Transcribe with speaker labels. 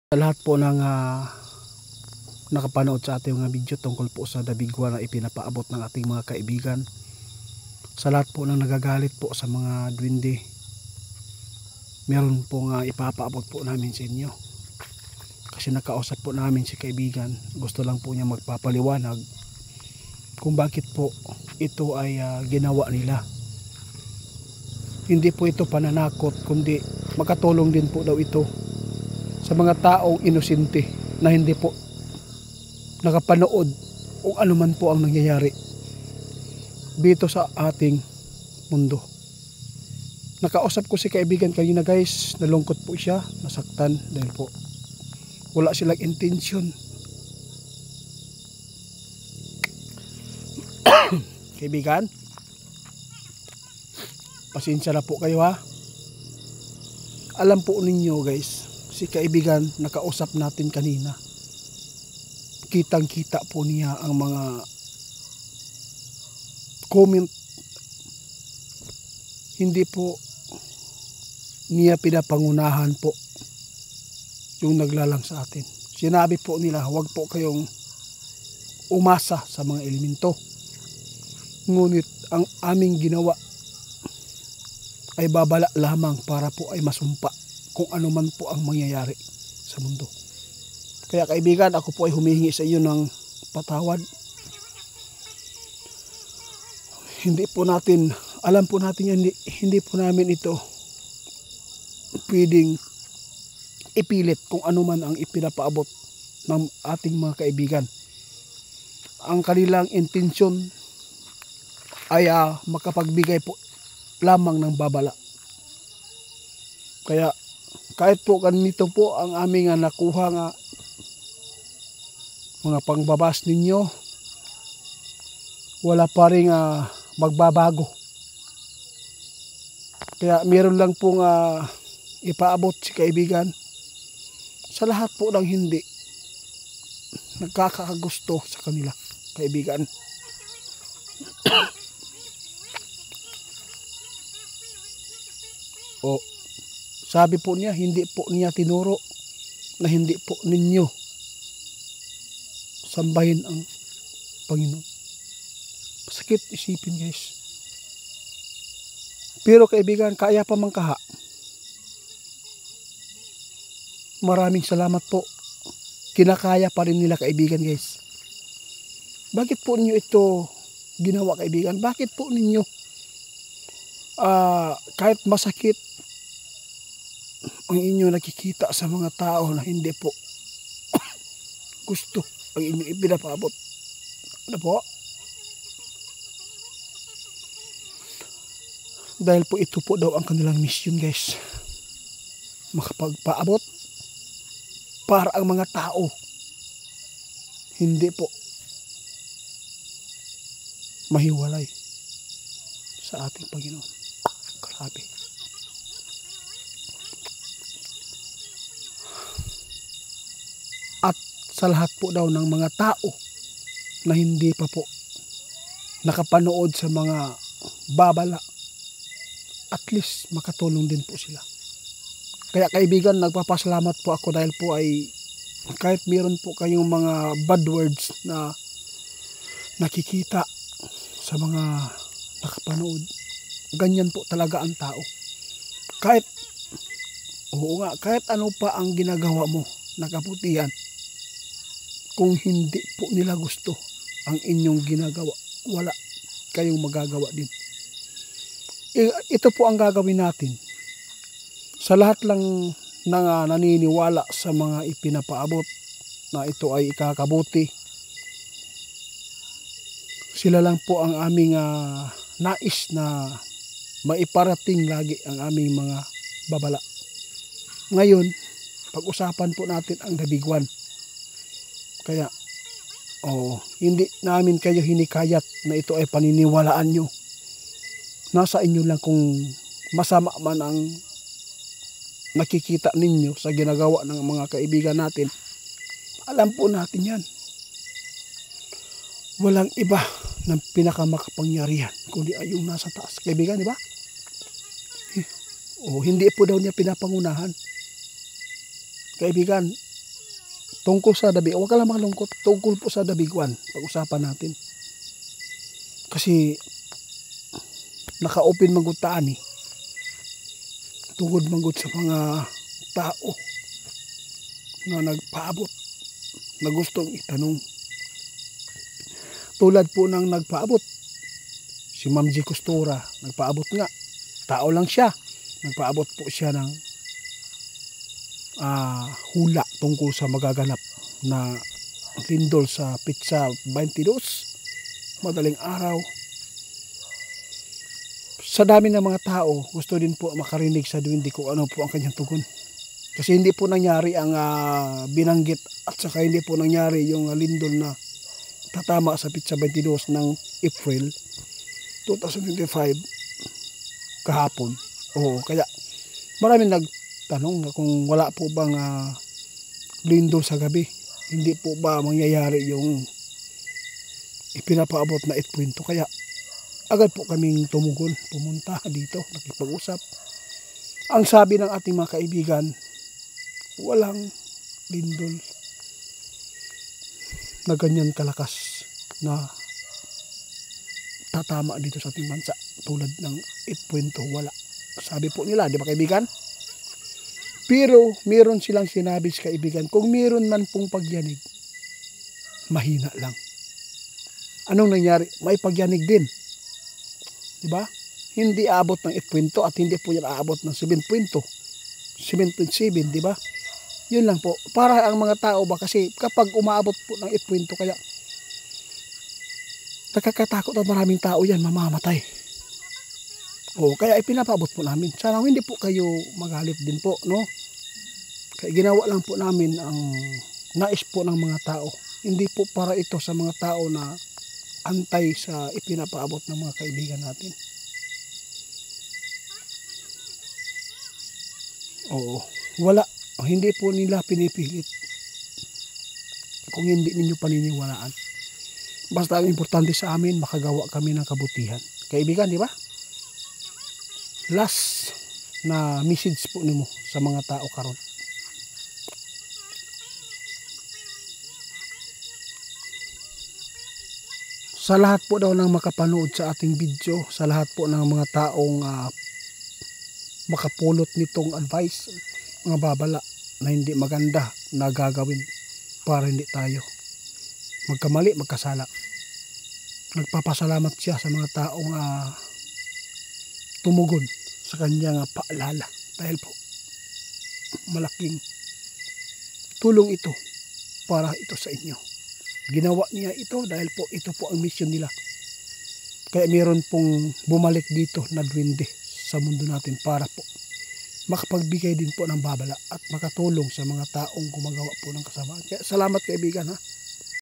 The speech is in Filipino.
Speaker 1: Sa lahat po ng nakapanood sa ating mga video tungkol po sa dabigwa na ipinapaabot ng ating mga kaibigan, sa lahat po ng nagagalit po sa mga duwende, meron po nga ipapaabot po namin sa inyo. Kasi nakausap po namin si kaibigan, gusto lang po niya magpapaliwanag kung bakit po ito ay ginawa nila. Hindi po ito pananakot, kundi makatulong din po daw ito sa mga taong inosente na hindi po nakapanood kung ano man po ang nangyayari dito sa ating mundo. Nakausap ko si kaibigan kanina guys, nalungkot po siya, nasaktan dahil po wala silang intensyon. Kaibigan, pasensya na po kayo ha. Alam po ninyo guys, si kaibigan nakausap natin kanina, kitang kita po niya ang mga comment, hindi po niya pinapangunahan po yung naglalang sa atin. Sinabi po nila, huwag po kayong umasa sa mga elemento, ngunit ang aming ginawa ay babala lamang para po ay masumpa kung ano man po ang mangyayari sa mundo. Kaya kaibigan, ako po ay humihingi sa iyo ng patawad. Hindi po natin, alam po natin yan, hindi po namin ito pwedeng ipilit kung ano man ang ipinapaabot ng ating mga kaibigan. Ang kanilang intensyon ay makapagbigay po lamang ng babala. Kaya kahit po ganito po ang aming nakuha nga mga pangbabas ninyo, wala pa rin magbabago. Kaya meron lang pong ipaabot si kaibigan sa lahat po ng hindi nagkakagusto sa kanila, kaibigan. O sabi po niya, hindi po niya tinuro na hindi po ninyo sambahin ang Panginoon. Sakit isipin guys. Pero kaibigan, kaya pa man kaha. Maraming salamat po. Kinakaya pa rin nila kaibigan guys. Bakit po ninyo ito ginawa kaibigan? Bakit po ninyo kahit masakit ang inyo nakikita sa mga tao na hindi po gusto ang inyong ipinapaabot? Ano po? Dahil po ito po daw ang kanilang mission guys. Makapagpaabot para ang mga tao hindi po mahiwalay sa ating Panginoon. Grabe. At sa lahat po daw ng mga tao na hindi pa po nakapanood sa mga babala, at least makatulong din po sila. Kaya kaibigan, nagpapasalamat po ako dahil po ay kahit meron po kayong mga bad words na nakikita sa mga nakapanood, ganyan po talaga ang tao. Kahit kahit ano pa ang ginagawa mo na kabutihan, kung hindi po nila gusto ang inyong ginagawa, wala kayong magagawa din. Ito po ang gagawin natin. Sa lahat lang ng naniniwala sa mga ipinapaabot na ito ay ikakabuti, sila lang po ang aming nais na maiparating lagi ang aming mga babala. Ngayon, pag-usapan po natin ang dabigwan. Kaya, hindi namin kayo hinikayat na ito ay paniniwalaan nyo. Nasa inyo lang kung masama man ang nakikita ninyo sa ginagawa ng mga kaibigan natin. Alam po natin yan. Walang iba ng pinakamakapangyarihan kundi ay yung nasa taas. Kaibigan, di ba? Hindi po daw niya pinapangunahan. Kaibigan, tungkol sa dabi, huwag ka lang makalungkot, tungkol po sa dabiguan, pag-usapan natin. Kasi, naka-open magutaan eh. Tungkol manggod sa mga tao na nagpaabot, na gustong itanong. Tulad po ng nagpaabot, si Ma'am G. Costura, nagpaabot nga. Tao lang siya. Nagpaabot po siya ng hula tungkol sa magaganap na lindol sa Pizza 22 madaling araw. Sa dami ng mga tao, gusto din po makarinig sa duwindi kung ano po ang kanyang tugon. Kasi hindi po nangyari ang binanggit at saka hindi po nangyari yung lindol na tatama sa Pizza 22 ng April 2025 kahapon. Oo, kaya maraming nagtanong na kung wala po bang lindol sa gabi, hindi po ba mangyayari yung ipinapaabot na 8.2. Kaya agad po kaming tumugon, pumunta dito, nakipag-usap. Ang sabi ng ating mga kaibigan, walang lindol na ganyan kalakas na tatama dito sa ating bansa tulad ng 8.2. Wala. Sabi po nila, di ba kaibigan? Pero meron silang sinabi sa kaibigan, kung meron man pong pagyanig, mahina lang. Anong nangyari? May pagyanig din. Di ba? Hindi aabot ng 8.2 at hindi po yan aabot ng 7.2. 7.7, di ba? Yun lang po. Para ang mga tao ba, kasi kapag umaabot po ng 8.2, kaya nakakatakot at maraming tao yan mamamatay. O, kaya ipinapaabot po namin. Sana hindi po kayo magalit din po, no? Kaya ginawa lang po namin ang nais po ng mga tao. Hindi po para ito sa mga tao na antay sa ipinapaabot ng mga kaibigan natin. Oo, wala. Hindi po nila pinipilit kung hindi ninyo paniniwalaan. Basta ang importante sa amin, makagawa kami ng kabutihan. Kaibigan, di ba? Last na message po nimo sa mga tao karon. Sa lahat po daw ng makapanood sa ating video, sa lahat po ng mga taong makapulot nitong advice, mga babala na hindi maganda na gagawin para hindi tayo magkamali, magkasala. Nagpapasalamat siya sa mga taong tumugon sa kanyang paalala dahil po malaking tulong ito para ito sa inyo. Ginawa niya ito dahil po ito po ang mission nila. Kaya meron pong bumalik dito na duwende sa mundo natin para po makapagbigay din po ng babala at makatulong sa mga taong gumagawa po ng kasamaan. Kaya salamat kaibigan ha.